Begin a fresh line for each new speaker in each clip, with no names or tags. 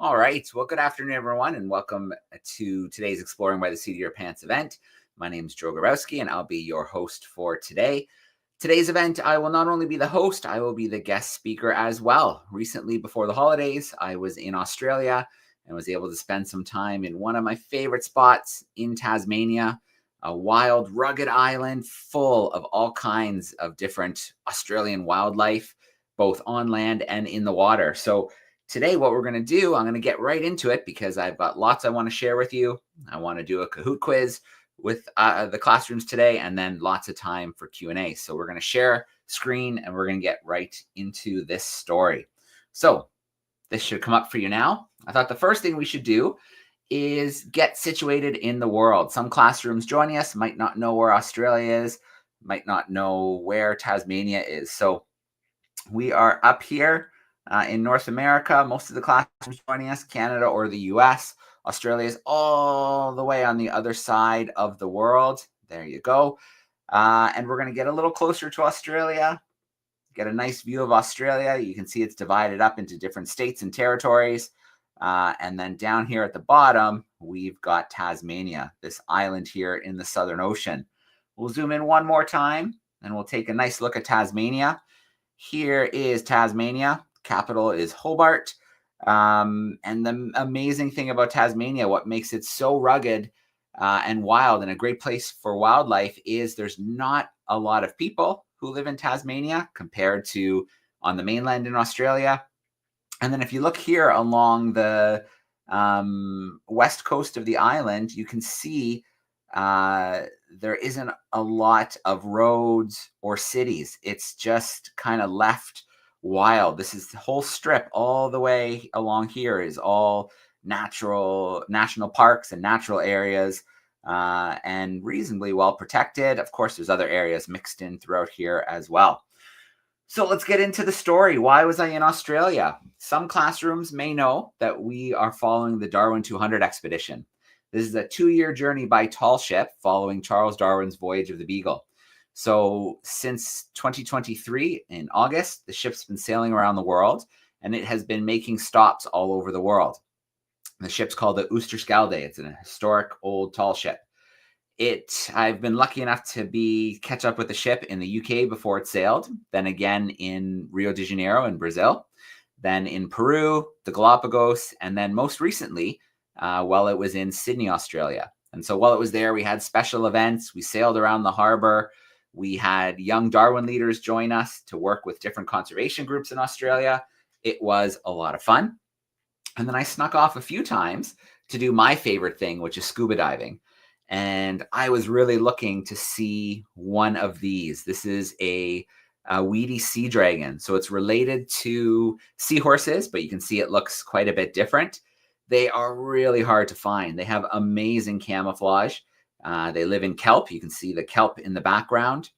All right. Well, good afternoon, everyone, and welcome to today's Exploring by the Seat of Your Pants event. My name is Joe Grabowski, and I'll be your host for today. Today's event, I will not only be the host, I will be the guest speaker as well. Recently, before the holidays, I was in Australia and was able to spend some time in one of my favorite spots in Tasmania, a wild, rugged island full of all kinds of different Australian wildlife, both on land and in the water. So today, what we're going to do, I'm going to get right into it because I've got lots I want to share with you. I want to do a Kahoot quiz with the classrooms today, and then lots of time for Q&A. So we're going to share screen, and we're going to get right into this story. So this should come up for you now. I thought the first thing we should do is get situated in the world. Some classrooms joining us might not know where Australia is, might not know where Tasmania is. So we are up here in North America. Most of the classrooms joining us, Canada or the US. Australia is all the way on the other side of the world. There you go. And we're going to get a little closer to Australia, get a nice view of Australia. You can see it's divided up into different states and territories. And then down here at the bottom, we've got Tasmania, this island here in the Southern Ocean. We'll zoom in one more time, and we'll take a nice look at Tasmania. Here is Tasmania. Capital is Hobart. And the amazing thing about Tasmania, what makes it so rugged and wild and a great place for wildlife, is there's not a lot of people who live in Tasmania compared to on the mainland in Australia. And then if you look here along the west coast of the island, you can see there isn't a lot of roads or cities. It's just kind of left wild. This is the whole strip all the way along here is all natural national parks and natural areas and reasonably well protected. Of course, there's other areas mixed in throughout here as well. So let's get into the story. Why was I in Australia? Some classrooms may know that we are following the Darwin 200 expedition. This is a 2-year journey by tall ship following Charles Darwin's voyage of the Beagle. So since 2023 in August, the ship's been sailing around the world, and it has been making stops all over the world. The ship's called the Oosterschelde. It's a historic old tall ship. I've been lucky enough to catch up with the ship in the UK before it sailed, then again in Rio de Janeiro in Brazil, then in Peru, the Galapagos, and then most recently, while it was in Sydney, Australia. And so while it was there, we had special events. We sailed around the harbor. We had young Darwin leaders join us to work with different conservation groups in Australia. It was a lot of fun. And then I snuck off a few times to do my favorite thing, which is scuba diving. And I was really looking to see one of these. This is a weedy sea dragon. So it's related to seahorses, but you can see it looks quite a bit different. They are really hard to find. They have amazing camouflage. They live in kelp. You can see the kelp in the background.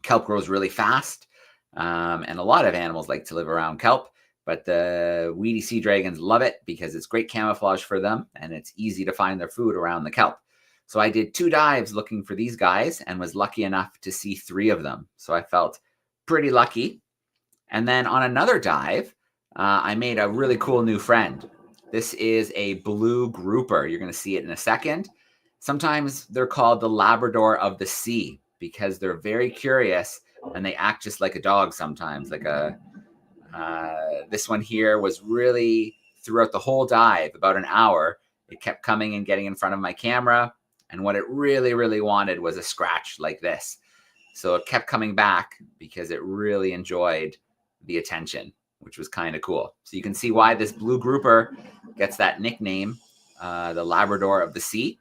Kelp grows really fast. And a lot of animals like to live around kelp. But the weedy sea dragons love it because it's great camouflage for them. And it's easy to find their food around the kelp. So I did 2 dives looking for these guys and was lucky enough to see 3 of them. So I felt pretty lucky. And then on another dive, I made a really cool new friend. This is a blue grouper. You're going to see it in a second. Sometimes they're called the Labrador of the sea because they're very curious and they act just like a dog sometimes. This one here was really, throughout the whole dive, about an hour, it kept coming and getting in front of my camera. And what it really, really wanted was a scratch like this. So it kept coming back because it really enjoyed the attention, which was kind of cool. So you can see why this blue grouper gets that nickname, the Labrador of the sea.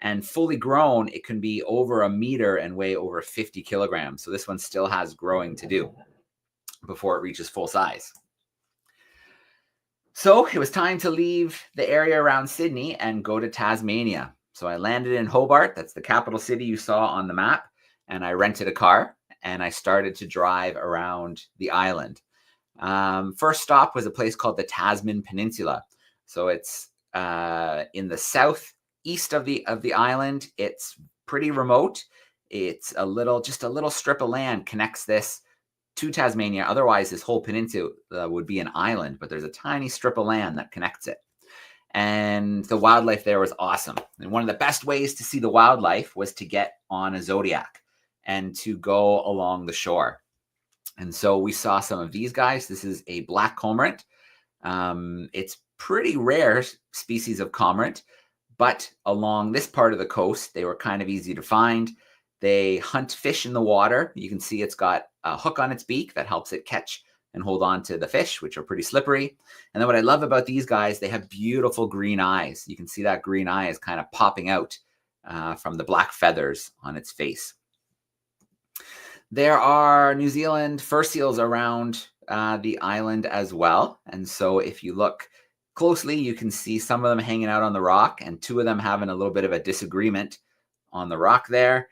And fully grown, it can be over 1 meter and weigh over 50 kilograms. So this one still has growing to do before it reaches full size. So it was time to leave the area around Sydney and go to Tasmania. So I landed in Hobart. That's the capital city you saw on the map. And I rented a car and I started to drive around the island. First stop was a place called the Tasman Peninsula. So it's in the southeast of the island. It's pretty remote. It's just a little strip of land connects this to Tasmania. Otherwise, this whole peninsula would be an island, but there's a tiny strip of land that connects it. and the wildlife there was awesome. And one of the best ways to see the wildlife was to get on a Zodiac and to go along the shore. And so we saw some of these guys. This is a black cormorant. It's pretty rare species of cormorant, but along this part of the coast, they were kind of easy to find. They hunt fish in the water. You can see it's got a hook on its beak that helps it catch and hold on to the fish, which are pretty slippery. And then what I love about these guys, they have beautiful green eyes. You can see that green eye is kind of popping out from the black feathers on its face. There are New Zealand fur seals around the island as well. And so if you look closely, you can see some of them hanging out on the rock and two of them having a little bit of a disagreement on the rock there.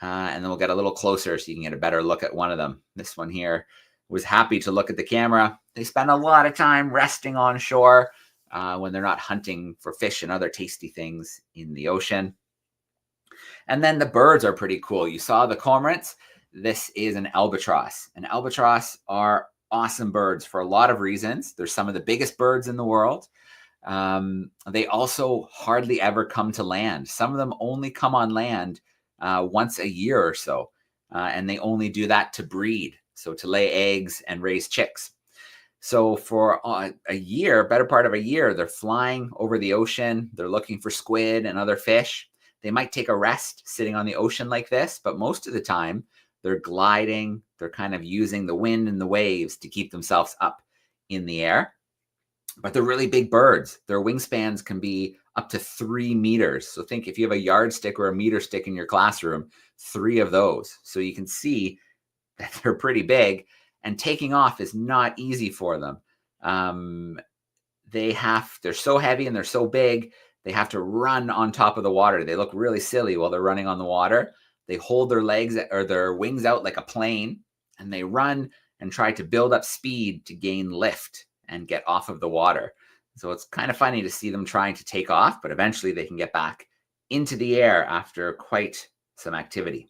And then we'll get a little closer so you can get a better look at one of them. This one here was happy to look at the camera. They spend a lot of time resting on shore when they're not hunting for fish and other tasty things in the ocean. And then the birds are pretty cool. You saw the cormorants. This is an albatross. And albatross are awesome birds for a lot of reasons. They're some of the biggest birds in the world. They also hardly ever come to land. Some of them only come on land once a year or so. And they only do that to breed. So to lay eggs and raise chicks. So for a year, better part of a year, they're flying over the ocean. They're looking for squid and other fish. They might take a rest sitting on the ocean like this, but most of the time they're gliding. They're kind of using the wind and the waves to keep themselves up in the air. But they're really big birds. Their wingspans can be up to 3 meters. So think if you have a yardstick or a meter stick in your classroom, 3 of those. So you can see that they're pretty big, and taking off is not easy for them. They're so heavy and they're so big, they have to run on top of the water. They look really silly while they're running on the water. They hold their legs or their wings out like a plane, and they run and try to build up speed to gain lift and get off of the water. So it's kind of funny to see them trying to take off, but eventually they can get back into the air after quite some activity.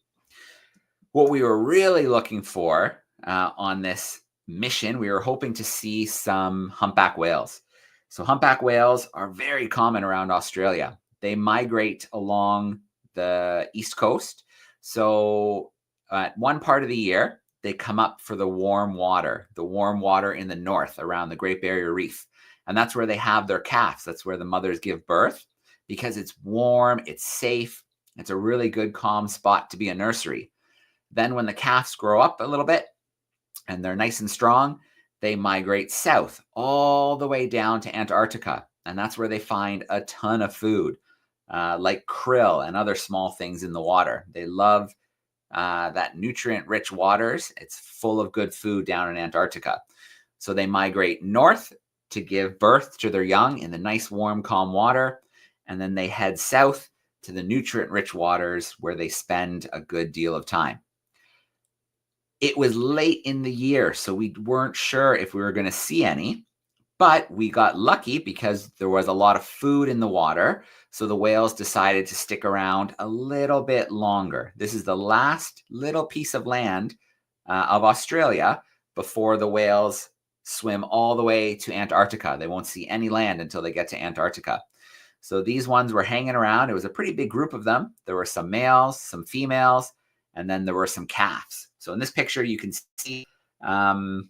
What we were really looking for on this mission, we were hoping to see some humpback whales. So humpback whales are very common around Australia. They migrate along the east coast. So at one part of the year, they come up for the warm water in the north around the Great Barrier Reef. And that's where they have their calves. That's where the mothers give birth because it's warm, it's safe. It's a really good, calm spot to be a nursery. Then when the calves grow up a little bit and they're nice and strong, they migrate south all the way down to Antarctica. And that's where they find a ton of food, like krill and other small things in the water. They love that nutrient-rich waters. It's full of good food down in Antarctica. So they migrate north to give birth to their young in the nice, warm, calm water. And then they head south to the nutrient-rich waters where they spend a good deal of time. It was late in the year, so we weren't sure if we were going to see any, but we got lucky because there was a lot of food in the water, so the whales decided to stick around a little bit longer. This is the last little piece of land of Australia before the whales swim all the way to Antarctica. They won't see any land until they get to Antarctica. So these ones were hanging around. It was a pretty big group of them. There were some males, some females, and then there were some calves. So in this picture, you can see the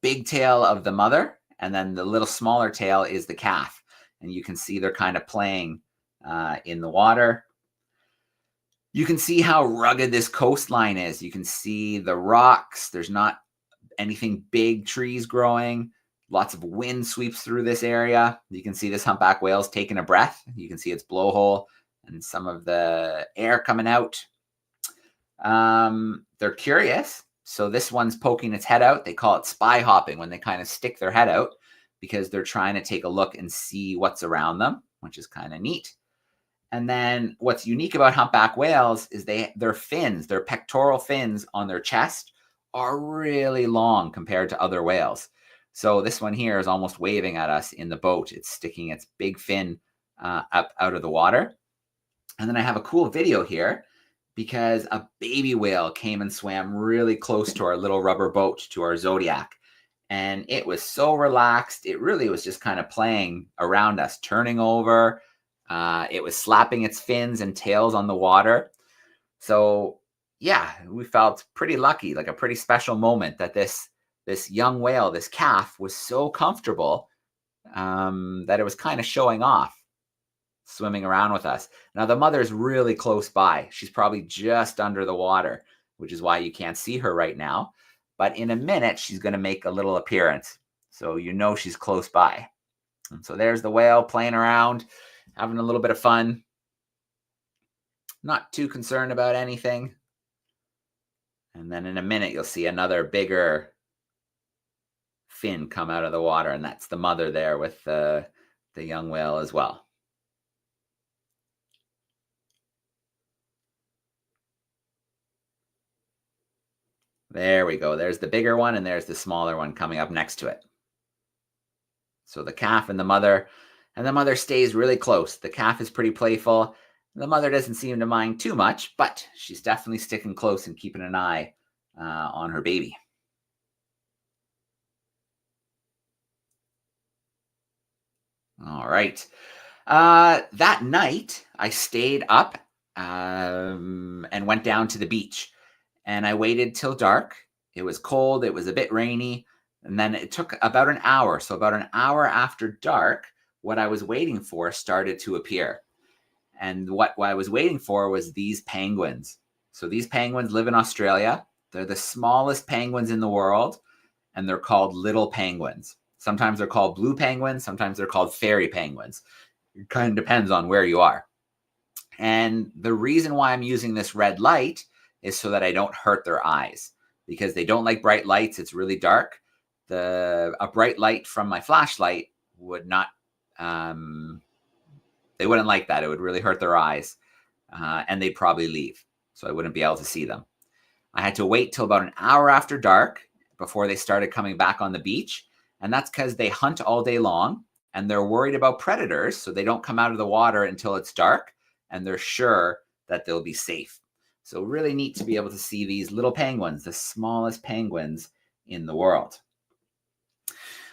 big tail of the mother, and then the little smaller tail is the calf. And you can see they're kind of playing in the water. You can see how rugged this coastline is. You can see the rocks. There's not anything big trees growing. Lots of wind sweeps through this area. You can see this humpback whale's taking a breath. You can see its blowhole and some of the air coming out. They're curious. So this one's poking its head out. They call it spy hopping when they kind of stick their head out because they're trying to take a look and see what's around them, which is kind of neat. And then what's unique about humpback whales is their fins, their pectoral fins on their chest are really long compared to other whales. So this one here is almost waving at us in the boat. It's sticking its big fin up out of the water. And then I have a cool video here because a baby whale came and swam really close to our little rubber boat, to our Zodiac. And it was so relaxed. It really was just kind of playing around us, turning over. It was slapping its fins and tails on the water. So yeah, we felt pretty lucky, like a pretty special moment that this young whale, this calf, was so comfortable that it was kind of showing off, swimming around with us. Now the mother's really close by. She's probably just under the water, which is why you can't see her right now. But in a minute, she's going to make a little appearance. So you know she's close by. And so there's the whale playing around, having a little bit of fun. Not too concerned about anything. And then in a minute, you'll see another bigger fin come out of the water. And that's the mother there with the young whale as well. There we go. There's the bigger one, and there's the smaller one coming up next to it. So the calf and the mother stays really close. The calf is pretty playful. The mother doesn't seem to mind too much, but she's definitely sticking close and keeping an eye on her baby. All right. That night, I stayed up and went down to the beach. And I waited till dark. It was cold. It was a bit rainy. And then it took about an hour. So about an hour after dark, what I was waiting for started to appear. And what I was waiting for was these penguins. So these penguins live in Australia. They're the smallest penguins in the world, and they're called little penguins. Sometimes they're called blue penguins. Sometimes they're called fairy penguins. It kind of depends on where you are. And the reason why I'm using this red light is so that I don't hurt their eyes, because they don't like bright lights. It's really dark. A bright light from my flashlight would not, they wouldn't like that. It would really hurt their eyes, and they'd probably leave. So I wouldn't be able to see them. I had to wait till about an hour after dark before they started coming back on the beach. And that's because they hunt all day long and they're worried about predators. So they don't come out of the water until it's dark, and they're sure that they'll be safe. So really neat to be able to see these little penguins, the smallest penguins in the world.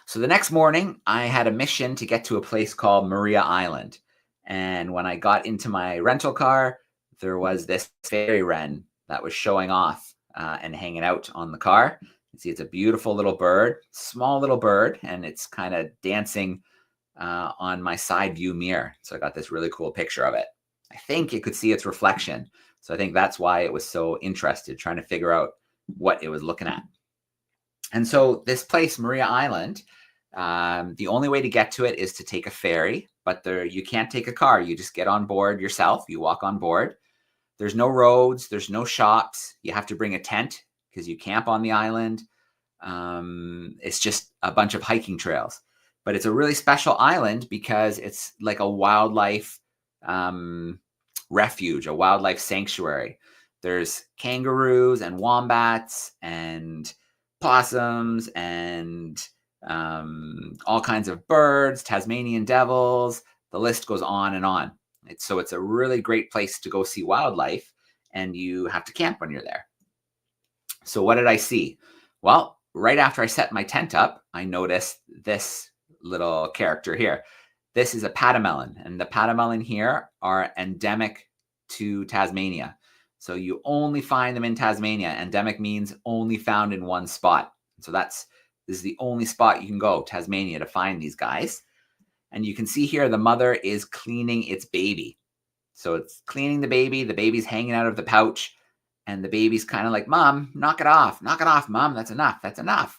So the next morning, I had a mission to get to a place called Maria Island. And when I got into my rental car, there was this fairy wren that was showing off and hanging out on the car. You see, it's a beautiful little bird, small little bird, and it's kind of dancing on my side view mirror. So I got this really cool picture of it. I think it could see its reflection. So I think that's why it was so interested, trying to figure out what it was looking at. And so this place, Maria Island, the only way to get to it is to take a ferry, but you can't take a car. You just get on board yourself. You walk on board. There's no roads. There's no shops. You have to bring a tent because you camp on the island. It's just a bunch of hiking trails. But it's a really special island because it's like a wildlife refuge, a wildlife sanctuary. There's kangaroos and wombats and possums and all kinds of birds, Tasmanian devils. The list goes on and on. So it's a really great place to go see wildlife, and you have to camp when you're there. So what did I see? Well, right after I set my tent up, I noticed this little character here. This is a pademelon, and the pademelon here are endemic to Tasmania. So you only find them in Tasmania. Endemic means only found in one spot. So this is the only spot you can go, Tasmania, to find these guys. And you can see here the mother is cleaning its baby. So it's cleaning the baby. The baby's hanging out of the pouch. And the baby's kind of like, Mom, knock it off. Knock it off, Mom. That's enough. That's enough.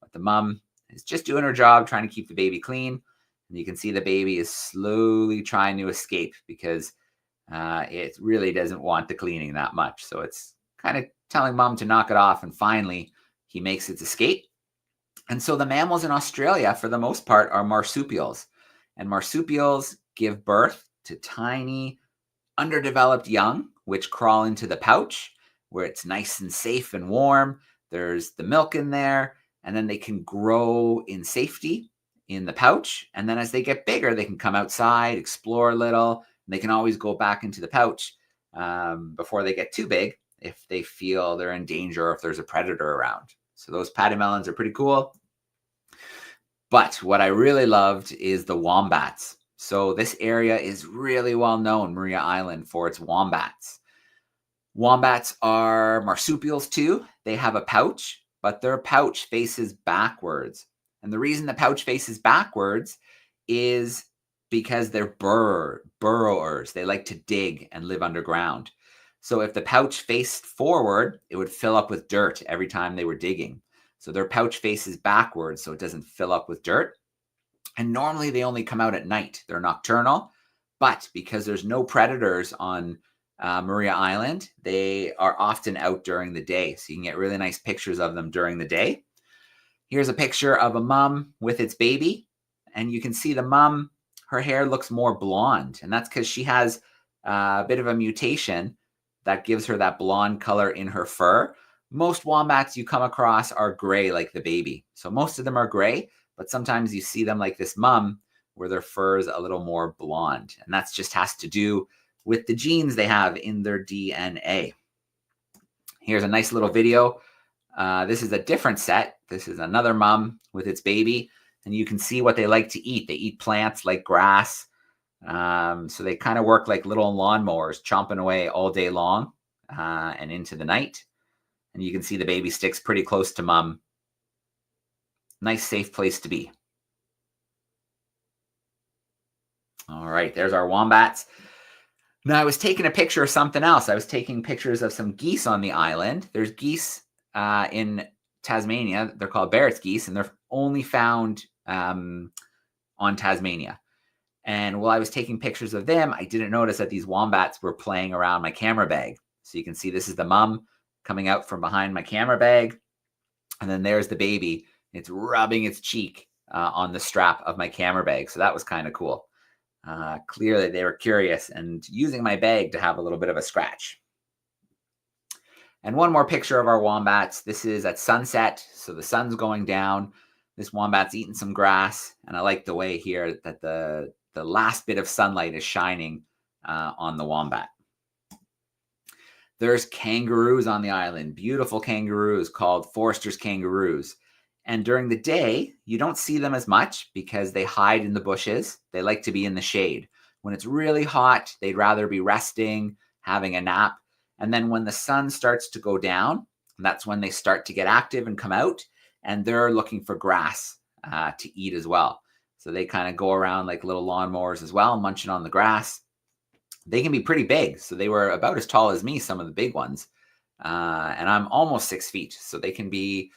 But the mom is just doing her job, trying to keep the baby clean. And you can see the baby is slowly trying to escape because it really doesn't want the cleaning that much. So it's kind of telling Mom to knock it off. And finally, he makes its escape. And so the mammals in Australia, for the most part, are marsupials. And marsupials give birth to tiny, underdeveloped young, which crawl into the pouch where it's nice and safe and warm. There's the milk in there, and then they can grow in safety in the pouch. And then as they get bigger, they can come outside, explore a little, and they can always go back into the pouch before they get too big if they feel they're in danger or if there's a predator around. So those pademelons are pretty cool. But what I really loved is the wombats. So this area is really well known, Maria Island, for its wombats. Wombats are marsupials too. They have a pouch, but their pouch faces backwards. And the reason the pouch faces backwards is because they're burrowers. They like to dig and live underground. So if the pouch faced forward, it would fill up with dirt every time they were digging. So their pouch faces backwards so it doesn't fill up with dirt. And normally they only come out at night. They're nocturnal, but because there's no predators on Maria Island, they are often out during the day. So you can get really nice pictures of them during the day. Here's a picture of a mom with its baby. And you can see the mom, her hair looks more blonde. And that's because she has a bit of a mutation that gives her that blonde color in her fur. Most wombats you come across are gray like the baby. So most of them are gray, but sometimes you see them like this mom where their fur is a little more blonde. And that just has to do with the genes they have in their DNA. Here's a nice little video. This is a different set. This is another mom with its baby, and you can see what they like to eat. They eat plants like grass. So they kind of work like little lawnmowers, chomping away all day long and into the night. And you can see the baby sticks pretty close to mom. Nice, safe place to be. All right, there's our wombats. Now, I was taking a picture of something else. I was taking pictures of some geese on the island. There's geese in Tasmania. They're called Barrett's geese, and they're only found on Tasmania. And while I was taking pictures of them, I didn't notice that these wombats were playing around my camera bag. So you can see this is the mom coming out from behind my camera bag. And then there's the baby. It's rubbing its cheek on the strap of my camera bag. So that was kind of cool. Clearly they were curious and using my bag to have a little bit of a scratch. And one more picture of our wombats. This is at sunset. So the sun's going down. This wombat's eating some grass. And I like the way here that the last bit of sunlight is shining on the wombat. There's kangaroos on the island, beautiful kangaroos called Forester's kangaroos. And during the day, you don't see them as much because they hide in the bushes. They like to be in the shade. When it's really hot, they'd rather be resting, having a nap. And then when the sun starts to go down, that's when they start to get active and come out. And they're looking for grass to eat as well. So they kind of go around like little lawnmowers as well, munching on the grass. They can be pretty big. So they were about as tall as me, some of the big ones. And I'm almost 6 feet. So they can be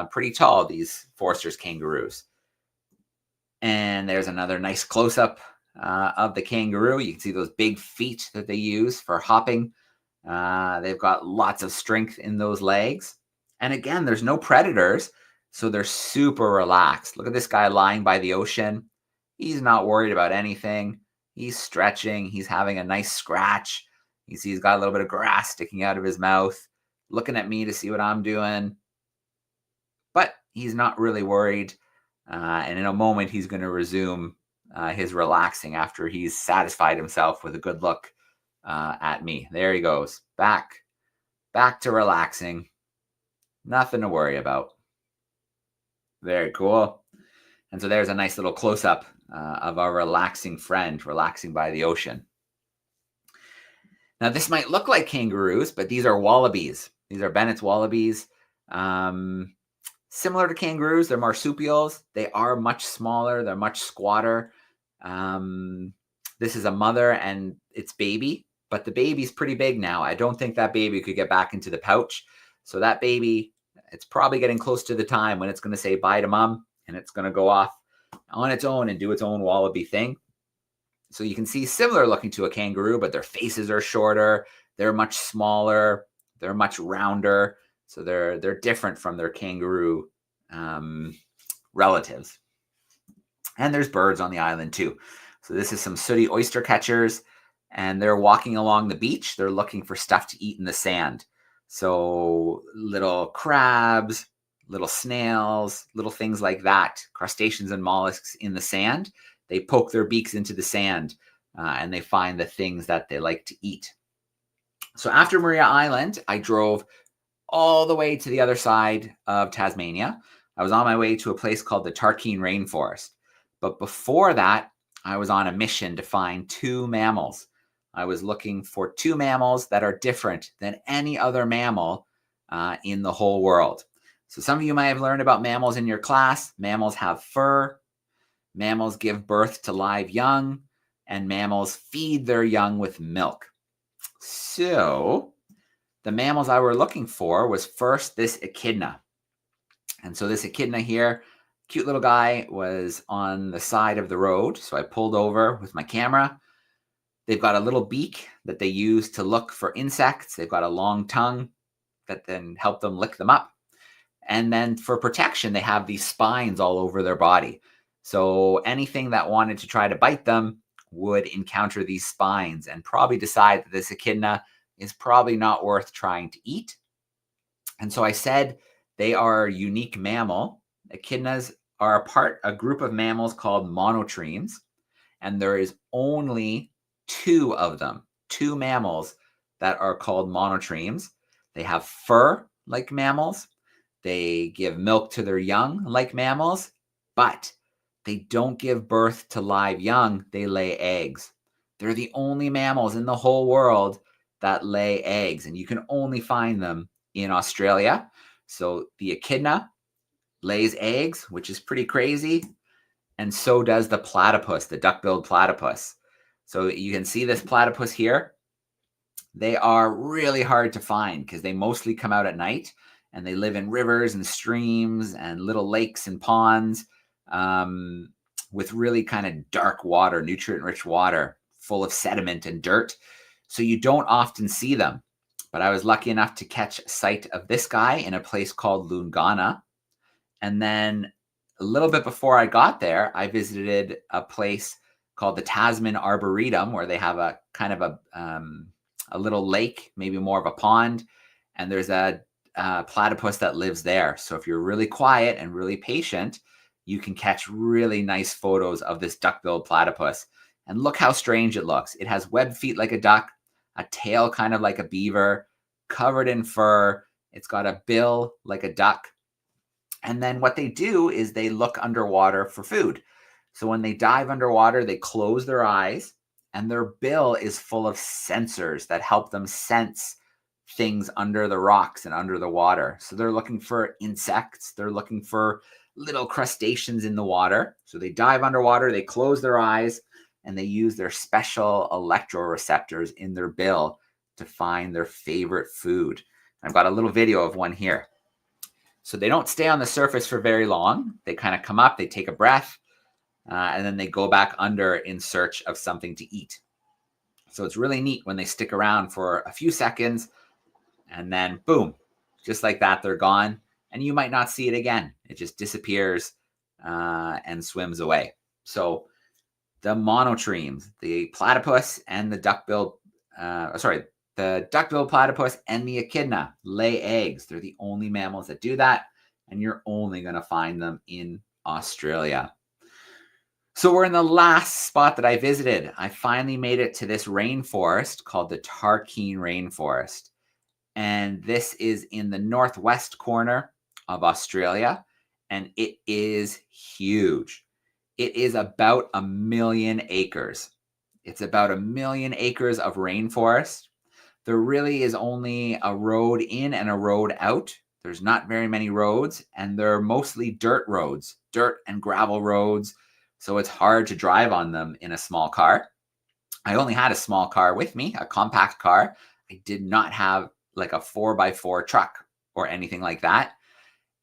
pretty tall, these Forester's kangaroos. And there's another nice close-up of the kangaroo. You can see those big feet that they use for hopping. They've got lots of strength in those legs. And again, there's no predators, so they're super relaxed. Look at this guy lying by the ocean. He's not worried about anything. He's stretching. He's having a nice scratch. You see he's got a little bit of grass sticking out of his mouth, looking at me to see what I'm doing. But he's not really worried. And in a moment, he's going to resume his relaxing after he's satisfied himself with a good look at me. There he goes. Back to relaxing. Nothing to worry about. Very cool. And so there's a nice little close-up of our relaxing friend, relaxing by the ocean. Now, this might look like kangaroos, but these are wallabies. These are Bennett's wallabies. Similar to kangaroos, they're marsupials. They are much smaller. They're much squatter. This is a mother and its baby, but the baby's pretty big now. I don't think that baby could get back into the pouch. So that baby, it's probably getting close to the time when it's going to say bye to mom, and it's going to go off on its own and do its own wallaby thing. So you can see similar looking to a kangaroo, but their faces are shorter. They're much smaller. They're much rounder. So they're different from their kangaroo relatives. And there's birds on the island too. So this is some sooty oyster catchers, and they're walking along the beach. They're looking for stuff to eat in the sand. So little crabs, little snails, little things like that, crustaceans and mollusks in the sand. They poke their beaks into the sand and they find the things that they like to eat. So after Maria Island, I drove all the way to the other side of Tasmania. I was on my way to a place called the Tarkine Rainforest. But before that, I was on a mission to find two mammals. I was looking for two mammals that are different than any other mammal in the whole world. So some of you might have learned about mammals in your class. Mammals have fur. Mammals give birth to live young. And mammals feed their young with milk. So the mammals I were looking for was first this echidna. And so this echidna here, cute little guy, was on the side of the road. So I pulled over with my camera. They've got a little beak that they use to look for insects. They've got a long tongue that then help them lick them up. And then for protection, they have these spines all over their body. So anything that wanted to try to bite them would encounter these spines and probably decide that this echidna is probably not worth trying to eat. And so I said they are a unique mammal. Echidnas are a group of mammals called monotremes, and there is only two of them, two mammals that are called monotremes. They have fur like mammals. They give milk to their young like mammals, but they don't give birth to live young. They lay eggs. They're the only mammals in the whole world that lay eggs, and you can only find them in Australia. So the echidna lays eggs, which is pretty crazy. And so does the platypus, the duck-billed platypus. So you can see this platypus here. They are really hard to find because they mostly come out at night, and they live in rivers and streams and little lakes and ponds with really kind of dark water, nutrient-rich water, full of sediment and dirt. So you don't often see them. But I was lucky enough to catch sight of this guy in a place called Loongana. And then a little bit before I got there, I visited a place called the Tasman Arboretum, where they have a kind of a little lake, maybe more of a pond. And there's a platypus that lives there. So if you're really quiet and really patient, you can catch really nice photos of this duck-billed platypus. And look how strange it looks. It has webbed feet like a duck, a tail kind of like a beaver, covered in fur. It's got a bill like a duck. And then what they do is they look underwater for food. So when they dive underwater, they close their eyes, and their bill is full of sensors that help them sense things under the rocks and under the water. So they're looking for insects. They're looking for little crustaceans in the water. So they dive underwater, they close their eyes, and they use their special electroreceptors in their bill to find their favorite food. I've got a little video of one here. So they don't stay on the surface for very long. They kind of come up, they take a breath, and then they go back under in search of something to eat. So it's really neat when they stick around for a few seconds, and then boom, just like that, they're gone. And you might not see it again. It just disappears and swims away. So the monotremes, the platypus and the duck-billed, the duck-billed platypus and the echidna lay eggs. They're the only mammals that do that, and you're only going to find them in Australia. So we're in the last spot that I visited. I finally made it to this rainforest called the Tarkine Rainforest. And this is in the northwest corner of Australia, and it is huge. It is about 1 million acres. It's about 1 million acres of rainforest. There really is only a road in and a road out. There's not very many roads, and they're mostly dirt roads, dirt and gravel roads. So it's hard to drive on them in a small car. I only had a small car with me, a compact car. I did not have like a 4x4 truck or anything like that.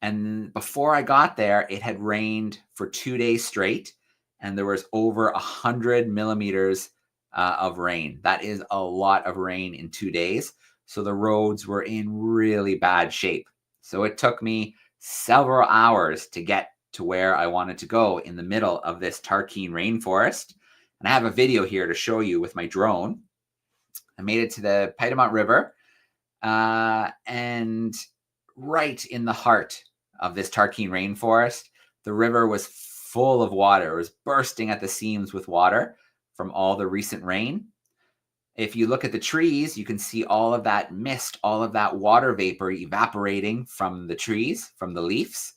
And before I got there, it had rained for 2 days straight, and there was over 100 millimeters of rain. That is a lot of rain in 2 days. So the roads were in really bad shape. So it took me several hours to get to where I wanted to go in the middle of this Tarkine rainforest. And I have a video here to show you with my drone. I made it to the Piedmont River, and right in the heart of this Tarkine rainforest, the river was full of water. It was bursting at the seams with water from all the recent rain. If you look at the trees, you can see all of that mist, all of that water vapor evaporating from the trees, from the leaves.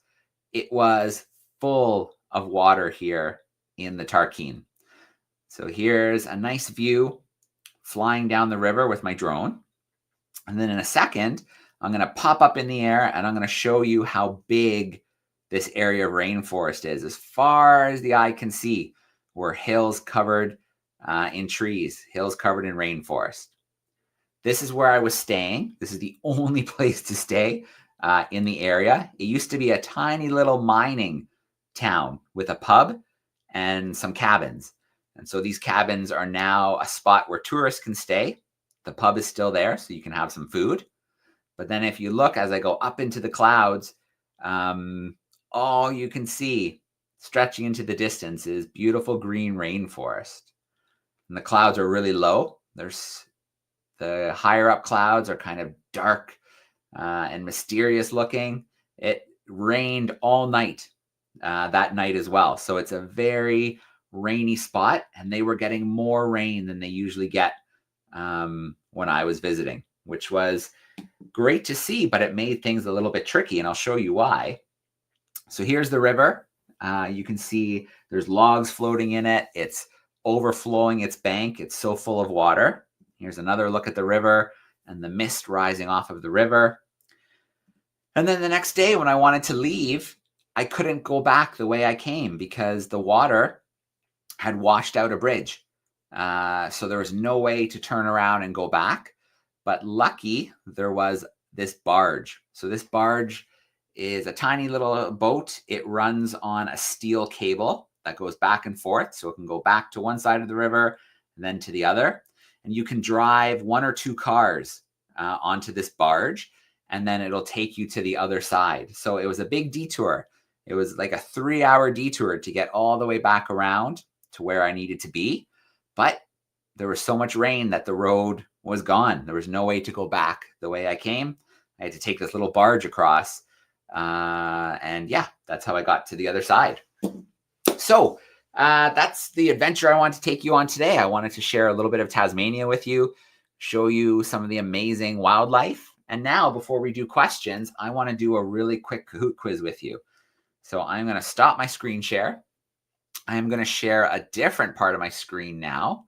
it was full of water here in the Tarkine. So here's a nice view flying down the river with my drone. And then in a second, I'm going to pop up in the air and I'm going to show you how big this area of rainforest is. As far as the eye can see, were hills covered in trees, hills covered in rainforest. This is where I was staying. This is the only place to stay in the area. It used to be a tiny little mining town with a pub and some cabins. And so these cabins are now a spot where tourists can stay. The pub is still there, so you can have some food. But then if you look as I go up into the clouds, all you can see stretching into the distance is beautiful green rainforest. And the clouds are really low. There's the higher up clouds are kind of dark and mysterious looking. It rained all night that night as well. So it's a very rainy spot, and they were getting more rain than they usually get when I was visiting, which was great to see, but it made things a little bit tricky, and I'll show you why. So here's the river. You can see there's logs floating in it. It's overflowing its bank. It's so full of water. Here's another look at the river and the mist rising off of the river. And then the next day when I wanted to leave, I couldn't go back the way I came because the water had washed out a bridge. So there was no way to turn around and go back. But lucky there was this barge. So this barge is a tiny little boat. It runs on a steel cable that goes back and forth. So it can go back to one side of the river and then to the other. And you can drive 1 or 2 cars onto this barge, and then it'll take you to the other side. So it was a big detour. It was like a 3-hour detour to get all the way back around to where I needed to be. But there was so much rain that the road was gone. There was no way to go back the way I came. I had to take this little barge across. And yeah, that's how I got to the other side. So that's the adventure I wanted to take you on today. I wanted to share a little bit of Tasmania with you, show you some of the amazing wildlife. And now, before we do questions, I want to do a really quick Kahoot quiz with you. So I'm going to stop my screen share. I'm going to share a different part of my screen now.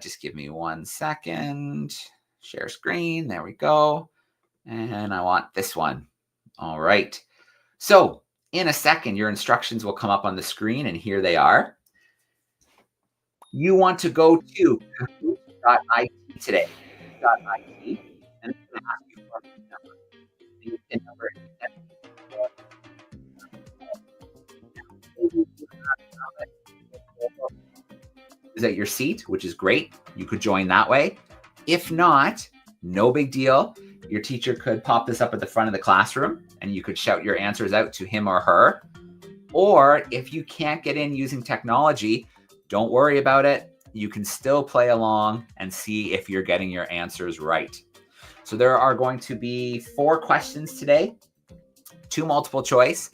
Just give me 1 second. Share screen. There we go. And I want this one. All right. So in a second, your instructions will come up on the screen, and here they are. You want to go to kahoot.it today. Kahoot.it, and it's going to ask you for a number. The PIN number is at your seat, which is great. You could join that way. If not, no big deal. Your teacher could pop this up at the front of the classroom and you could shout your answers out to him or her. Or if you can't get in using technology, don't worry about it. You can still play along and see if you're getting your answers right. So there are going to be 4 questions today, 2 multiple choice,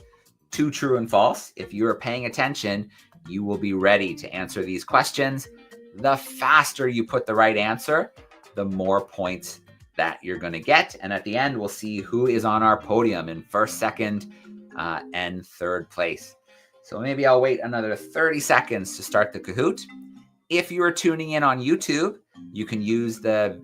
2 true and false. If you are paying attention, you will be ready to answer these questions. The faster you put the right answer, the more points that you're going to get. And at the end, we'll see who is on our podium in first, second, and third place. So maybe I'll wait another 30 seconds to start the Kahoot. If you are tuning in on YouTube, you can use the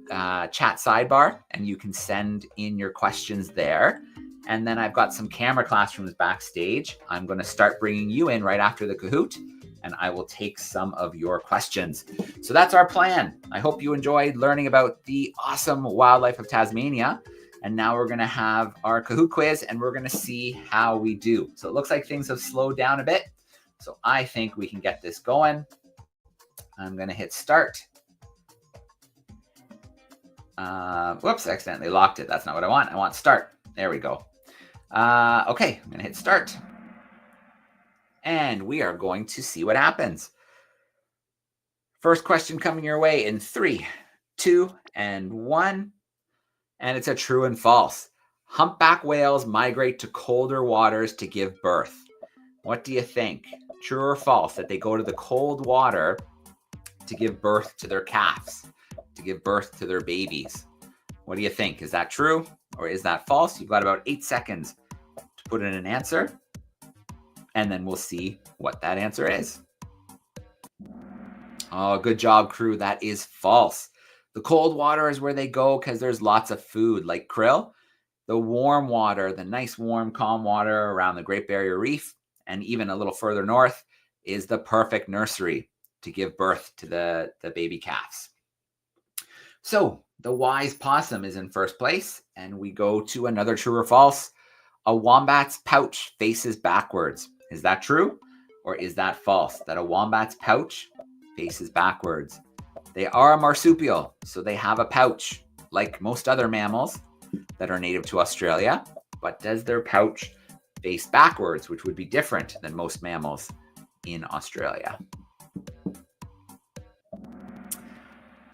chat sidebar and you can send in your questions there. And then I've got some camera classrooms backstage. I'm going to start bringing you in right after the Kahoot, and I will take some of your questions. So that's our plan. I hope you enjoyed learning about the awesome wildlife of Tasmania. And now we're going to have our Kahoot quiz, and we're going to see how we do. So it looks like things have slowed down a bit. So I think we can get this going. I'm going to hit start. Whoops, I accidentally locked it. That's not what I want. I want start. There we go. Okay, I'm going to hit start. And we are going to see what happens. First question coming your way in 3, 2, and 1. And it's a true and false. Humpback whales migrate to colder waters to give birth. What do you think? True or false that they go to the cold water to give birth to their calves, to give birth to their babies? What do you think? Is that true or is that false? You've got about 8 seconds to put in an answer. And then we'll see what that answer is. Oh, good job, crew. That is false. The cold water is where they go because there's lots of food like krill. The warm water, the nice, warm, calm water around the Great Barrier Reef and even a little further north is the perfect nursery to give birth to the baby calves. So the wise possum is in first place, and we go to another true or false. A wombat's pouch faces backwards. Is that true? Or is that false? That a wombat's pouch faces backwards. They are a marsupial, so they have a pouch like most other mammals that are native to Australia. But does their pouch face backwards, which would be different than most mammals in Australia?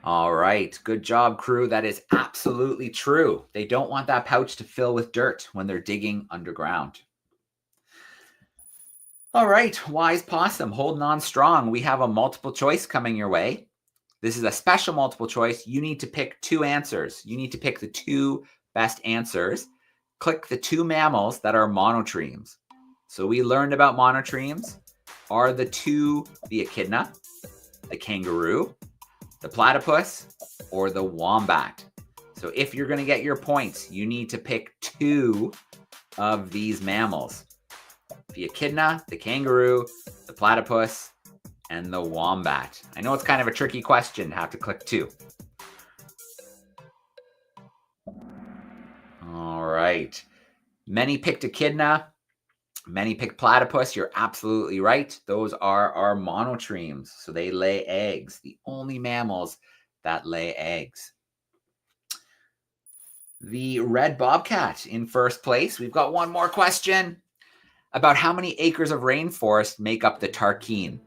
All right, good job, crew. That is absolutely true. They don't want that pouch to fill with dirt when they're digging underground. All right, wise possum, holding on strong. We have a multiple choice coming your way. This is a special multiple choice. You need to pick two answers. You need to pick the two best answers. Click the two mammals that are monotremes. So we learned about monotremes. Are the two the echidna, the kangaroo, the platypus, or the wombat? So if you're going to get your points, you need to pick two of these mammals. The echidna, the kangaroo, the platypus, and the wombat. I know it's kind of a tricky question to have to click two. All right. Many picked echidna. Many picked platypus. You're absolutely right. Those are our monotremes. So they lay eggs. The only mammals that lay eggs. The red bobcat in first place. We've got one more question about how many acres of rainforest make up the Tarkine.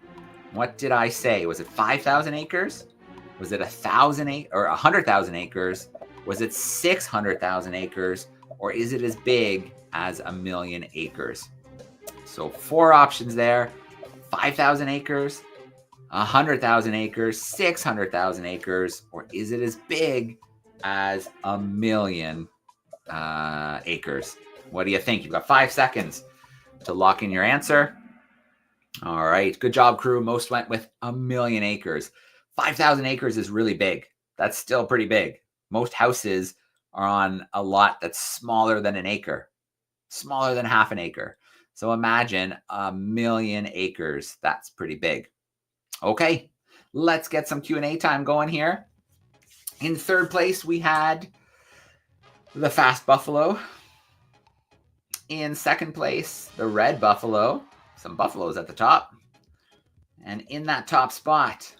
What did I say? Was it 5,000 acres? Was it 1,000 or 100,000 acres? Was it 600,000 acres? Or is it as big as 1,000,000 acres? So 4 options there: 5,000 acres, 100,000 acres, 600,000 acres, or is it as big as 1,000,000 acres? What do you think? You've got 5 seconds to lock in your answer. All right, good job, crew. Most went with 1,000,000 acres. 5,000 acres is really big. That's still pretty big. Most houses are on a lot that's smaller than an acre, smaller than half an acre. So imagine 1,000,000 acres. That's pretty big. Okay, let's get some Q&A time going here. In third place, we had the fast buffalo. In second place, the red buffalo. Some buffaloes at the top. And in that top spot,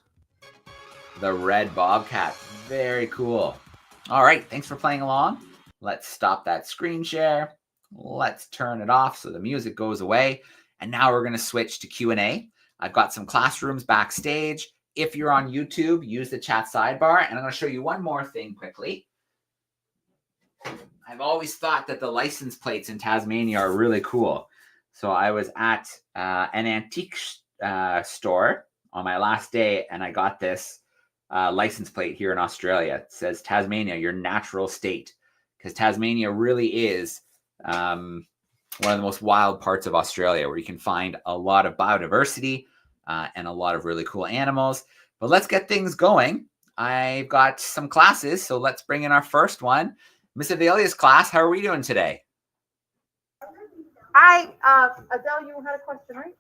the red bobcat. Very cool. All right, thanks for playing along. Let's stop that screen share. Let's turn it off so the music goes away. And now we're going to switch to Q&A. I've got some classrooms backstage. If you're on YouTube, use the chat sidebar. And I'm going to show you one more thing quickly. I've always thought that the license plates in Tasmania are really cool. So I was at an antique store on my last day, and I got this license plate here in Australia. It says Tasmania, your natural state, because Tasmania really is one of the most wild parts of Australia, where you can find a lot of biodiversity and a lot of really cool animals. But let's get things going. I've got some classes, so let's bring in our first one. Miss Avelia's class, how are we doing today?
Hi, Adele, you had a question, right?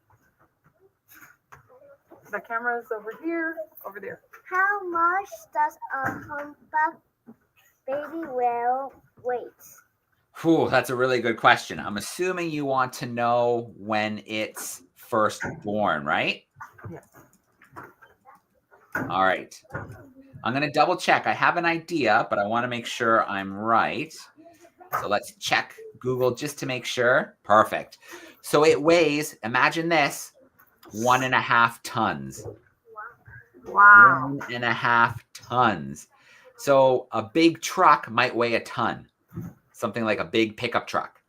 The camera's over here, over there.
How much does a humpback baby whale weigh?
Whew, that's a really good question. I'm assuming you want to know when it's first born, right?
Yes.
All right. I'm going to double check. I have an idea, but I want to make sure I'm right. So let's check Google just to make sure. Perfect. So it weighs, imagine this, 1.5 tons.
Wow.
1.5 tons. So a big truck might weigh a ton, something like a big pickup truck.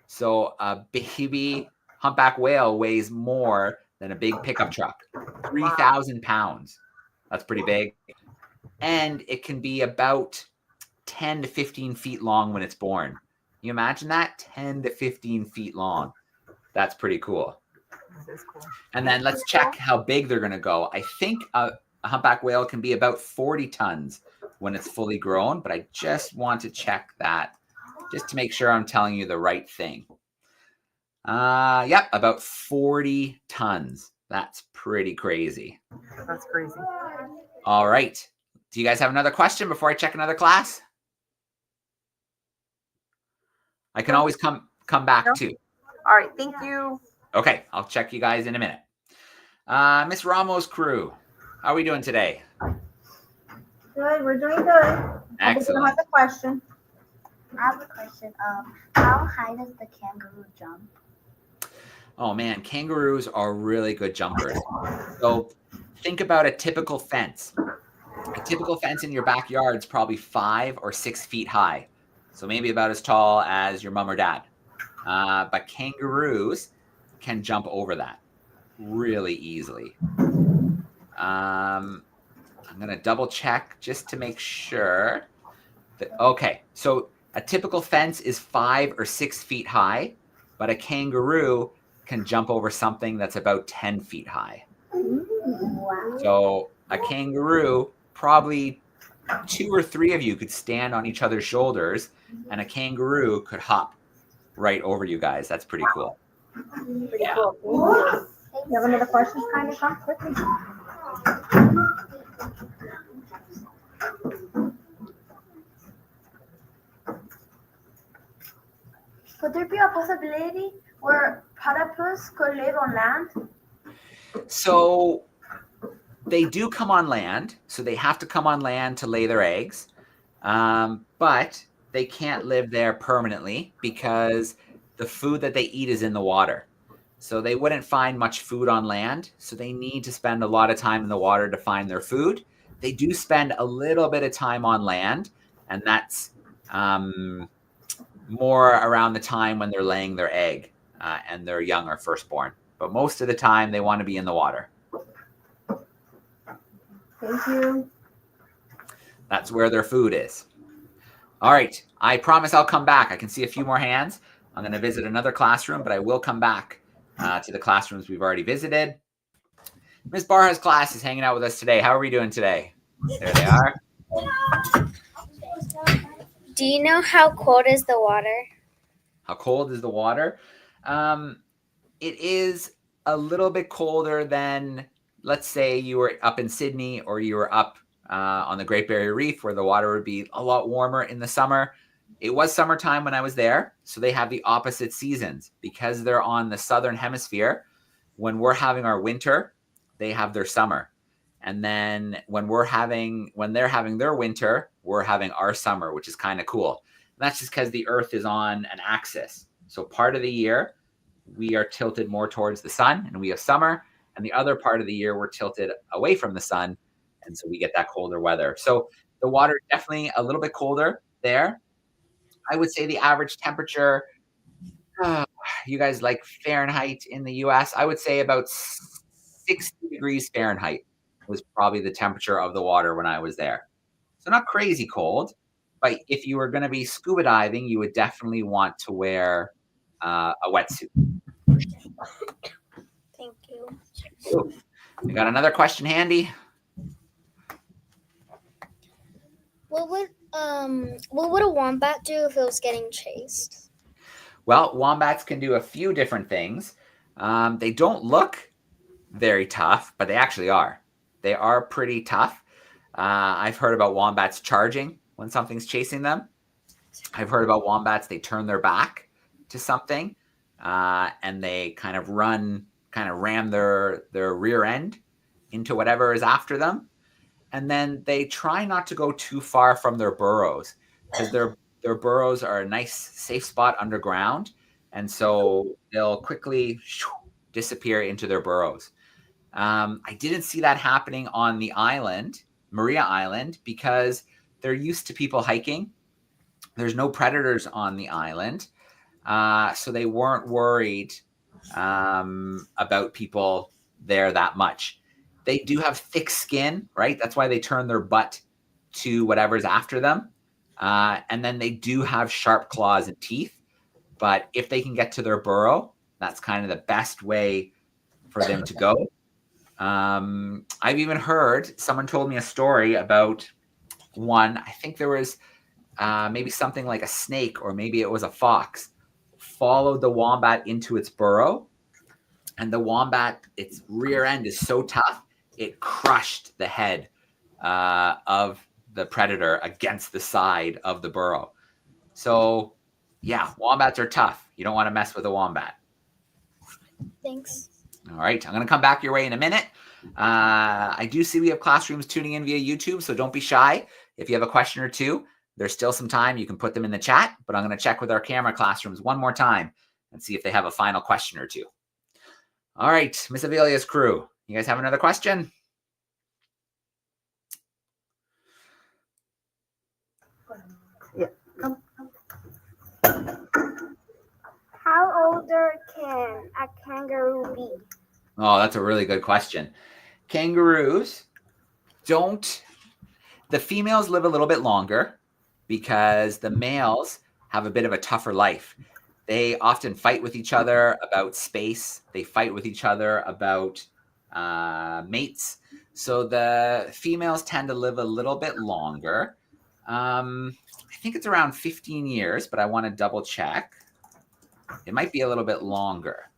So a baby humpback whale weighs more than a big pickup truck, 3,000 pounds. That's pretty big. And it can be about 10 to 15 feet long when it's born. Can you imagine that? 10 to 15 feet long. That's pretty cool.
This is cool.
And then let's check how big they're going to go. I think a humpback whale can be about 40 tons when it's fully grown, but I just want to check that just to make sure I'm telling you the right thing. Yep, about 40 tons. That's pretty crazy.
That's crazy.
All right. Do you guys have another question before I check another class? I can always come back too.
All right. Thank you.
Okay, I'll check you guys in a minute. Miss Ramos crew, how are we doing today?
Good, we're doing good.
Excellent.
I have a question.
I have a question. How high does the kangaroo jump?
Oh man, kangaroos are really good jumpers. So think about a typical fence. A typical fence in your backyard is probably 5 or 6 feet high. So maybe about as tall as your mom or dad. But kangaroos can jump over that really easily. I'm going to double check just to make sure that, okay. So a typical fence is 5 or 6 feet high, but a kangaroo can jump over something that's about 10 feet high.
Wow.
So a kangaroo, probably 2 or 3 of you could stand on each other's shoulders, and a kangaroo could hop right over you guys. That's pretty cool.
Pretty
Yeah.
cool. Thank you. You have another question? Kind of come quickly.
Could there be a possibility where platypus could live on land?
So they do come on land. So they have to come on land to lay their eggs. But they can't live there permanently because the food that they eat is in the water. So they wouldn't find much food on land. So they need to spend a lot of time in the water to find their food. They do spend a little bit of time on land, and that's more around the time when they're laying their egg and their young are firstborn. But most of the time, they want to be in the water.
Thank you.
That's where their food is. All right. I promise I'll come back. I can see a few more hands. I'm going to visit another classroom, but I will come back to the classrooms we've already visited. Ms. Barha's class is hanging out with us today. How are we doing today? There they are.
Do you know how cold is the water?
How cold is the water? It is a little bit colder than, let's say, you were up in Sydney or you were up on the Great Barrier Reef, where the water would be a lot warmer in the summer. It was summertime when I was there, so they have the opposite seasons because they're on the southern hemisphere. When we're having our winter, they have their summer. And then when they're having their winter, we're having our summer, which is kind of cool. And that's just because the Earth is on an axis. So part of the year, we are tilted more towards the sun and we have summer. And the other part of the year, we're tilted away from the sun. And so we get that colder weather. So the water is definitely a little bit colder there. I would say the average temperature, you guys like Fahrenheit in the US, I would say about 60 degrees Fahrenheit was probably the temperature of the water when I was there. So not crazy cold, but if you were going to be scuba diving, you would definitely want to wear a wetsuit.
Thank you.
Ooh, we got another question handy.
What would a wombat do if it was getting chased?
Well, wombats can do a few different things. They don't look very tough, but they actually are. They are pretty tough. I've heard about wombats charging when something's chasing them. I've heard about wombats, they turn their back to something and they kind of ram their rear end into whatever is after them. And then they try not to go too far from their burrows because their burrows are a nice safe spot underground. And so they'll quickly disappear into their burrows. I didn't see that happening on the island, Maria Island, because they're used to people hiking. There's no predators on the island. So they weren't worried about people there that much. They do have thick skin, right? That's why they turn their butt to whatever's after them. And then they do have sharp claws and teeth. But if they can get to their burrow, That's kind of the best way for them to go. I've even heard, someone told me a story about one, I think there was maybe something like a snake or maybe it was a fox, followed the wombat into its burrow. And the wombat, its rear end is so tough, it crushed the head of the predator against the side of the burrow. So, yeah, wombats are tough. You don't want to mess with a wombat.
Thanks.
All right, I'm going to come back your way in a minute. I do see we have classrooms tuning in via YouTube, so don't be shy. If you have a question or two, there's still some time. You can put them in the chat, but I'm going to check with our camera classrooms one more time and see if they have a final question or two. All right, Miss Avelia's crew, you guys have another question?
Yeah.
How older can a kangaroo be?
Oh, that's a really good question. Kangaroos the females live a little bit longer because the males have a bit of a tougher life. They often fight with each other about space. They fight with each other about mates. So the females tend to live a little bit longer. I think it's around 15 years, but I want to double check. It might be a little bit longer.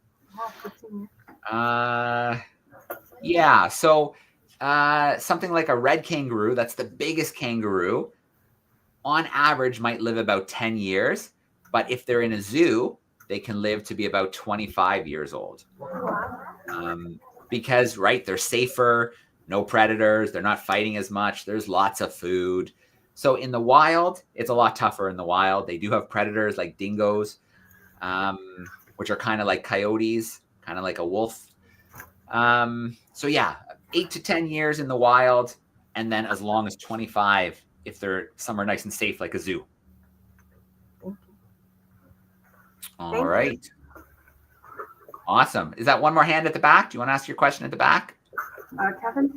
Yeah, so something like a red kangaroo, that's the biggest kangaroo, on average might live about 10 years. But if they're in a zoo, they can live to be about 25 years old. Because, right, they're safer, no predators, they're not fighting as much, there's lots of food. So in the wild, it's a lot tougher in the wild. They do have predators like dingoes, which are kind of like coyotes, kind of like a wolf. So yeah, 8 to 10 years in the wild, and then as long as 25 if they're somewhere nice and safe like a zoo. All right. Awesome. Is that one more hand at the back? Do you want to ask your question at the back?
Kevin?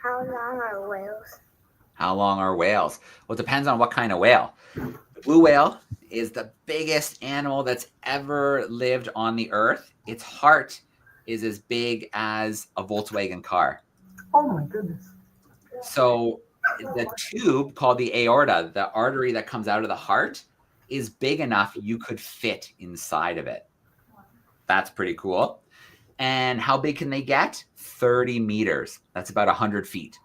How long are whales?
How long are whales? Well, it depends on what kind of whale. The blue whale is the biggest animal that's ever lived on the earth. Its heart is as big as a Volkswagen car.
Oh my goodness.
So the tube called the aorta, the artery that comes out of the heart, is big enough you could fit inside of it. That's pretty cool. And how big can they get? 30 meters. That's about 100 feet.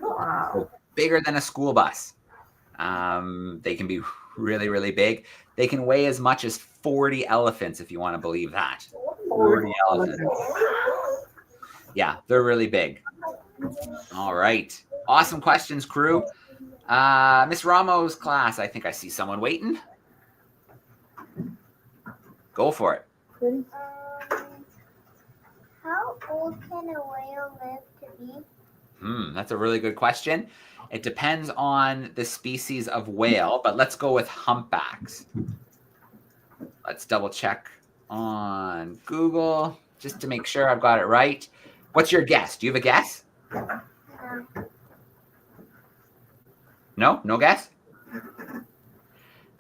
Wow.
So bigger than a school bus. They can be really, really big. They can weigh as much as 40 elephants, if you want to believe that. 40 elephants. Yeah, they're really big. All right. Awesome questions, crew. Miss Ramos' class, I think I see someone waiting. Go for it.
How old can a whale live to be?
That's a really good question. It depends on the species of whale, but let's go with humpbacks. Let's double check on Google just to make sure I've got it right. What's your guess? Do you have a guess? No? No guess?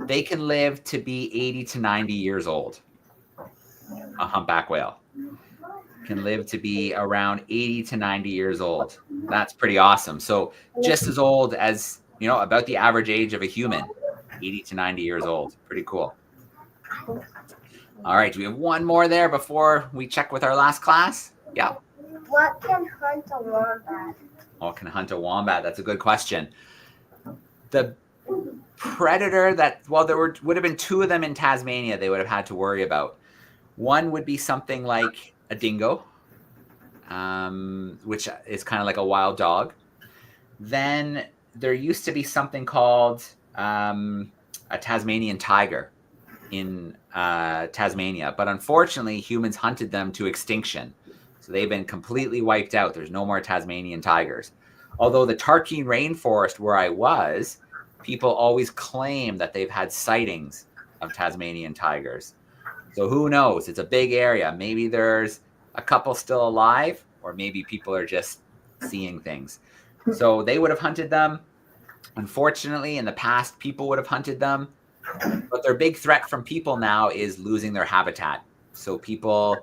They can live to be 80 to 90 years old. A humpback whale can live to be around 80 to 90 years old. That's pretty awesome. So just as old as, about the average age of a human, 80 to 90 years old. Pretty cool. All right. Do we have one more there before we check with our last class? Yeah.
What can hunt a wombat?
Oh, can hunt a wombat? That's a good question. The predator would have been two of them in Tasmania they would have had to worry about. One would be something like a dingo, which is kind of like a wild dog. Then there used to be something called a Tasmanian tiger in Tasmania, but unfortunately humans hunted them to extinction. So they've been completely wiped out. There's no more Tasmanian tigers. Although the Tarkine Rainforest where I was, people always claim that they've had sightings of Tasmanian tigers. So who knows? It's a big area. Maybe there's a couple still alive, or maybe people are just seeing things. So they would have hunted them. Unfortunately, in the past, people would have hunted them, but their big threat from people now is losing their habitat. So people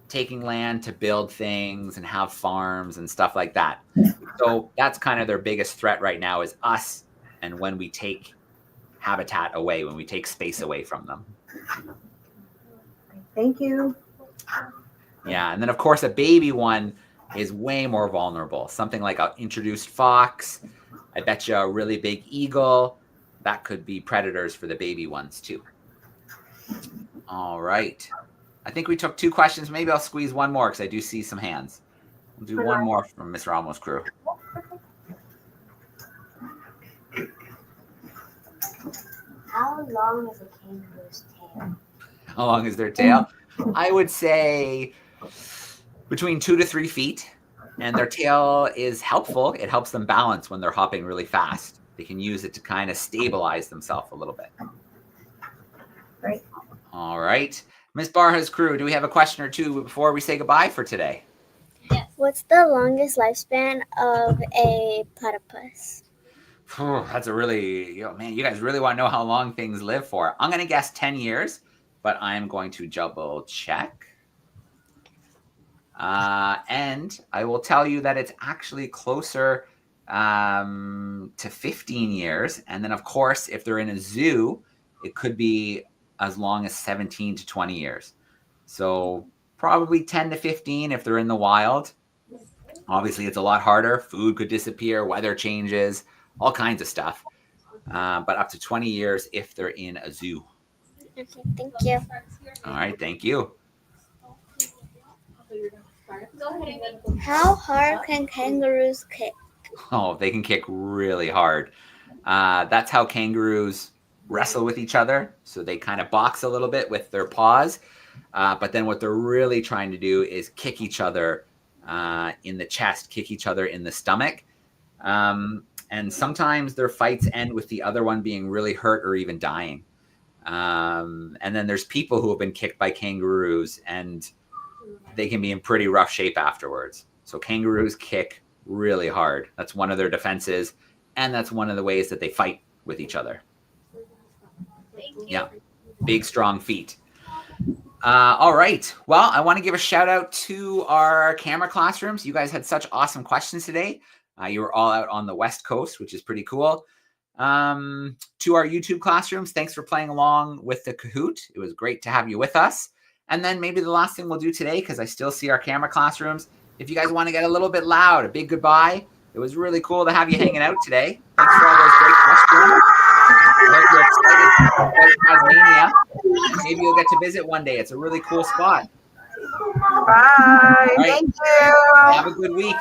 taking land to build things and have farms and stuff like that. So that's kind of their biggest threat right now is us, and when we take habitat away, when we take space away from them.
Thank you.
Yeah, and then of course a baby one is way more vulnerable. Something like an introduced fox, I bet you a really big eagle, that could be predators for the baby ones too. All right. I think we took 2 questions. Maybe I'll squeeze one more because I do see some hands. We'll do one more from Miss Ramos' crew.
How long is a kangaroo's tail?
How long is their tail? I would say between 2 to 3 feet. And their tail is helpful. It helps them balance when they're hopping really fast. They can use it to kind of stabilize themselves a little bit.
Great.
All right. Miss Barha's crew, do we have a question or two before we say goodbye for today?
What's the longest lifespan of a platypus?
That's a really, man, you guys really want to know how long things live for. I'm going to guess 10 years, but I'm going to double check. And I will tell you that it's actually closer to 15 years. And then, of course, if they're in a zoo, it could be as long as 17 to 20 years. So probably 10 to 15 if they're in the wild. Obviously, it's a lot harder. Food could disappear, weather changes, all kinds of stuff. But up to 20 years if they're in a zoo.
Okay, thank you.
All right, thank you.
How hard can kangaroos kick?
Oh, they can kick really hard. That's how kangaroos wrestle with each other. So they kind of box a little bit with their paws. But then what they're really trying to do is kick each other in the chest, kick each other in the stomach. And sometimes their fights end with the other one being really hurt or even dying. And then there's people who have been kicked by kangaroos and they can be in pretty rough shape afterwards. So kangaroos kick really hard. That's one of their defenses. And that's one of the ways that they fight with each other. Yeah. Big, strong feet. All right. Well, I want to give a shout out to our camera classrooms. You guys had such awesome questions today. You were all out on the West Coast, which is pretty cool. To our YouTube classrooms, thanks for playing along with the Kahoot. It was great to have you with us. And then maybe the last thing we'll do today, because I still see our camera classrooms, if you guys want to get a little bit loud, a big goodbye. It was really cool to have you hanging out today. Thanks for all those great questions. I hope you're excited about Tasmania. Maybe you'll get to visit one day. It's a really cool spot.
Bye.
Right.
Thank you.
Have a good week.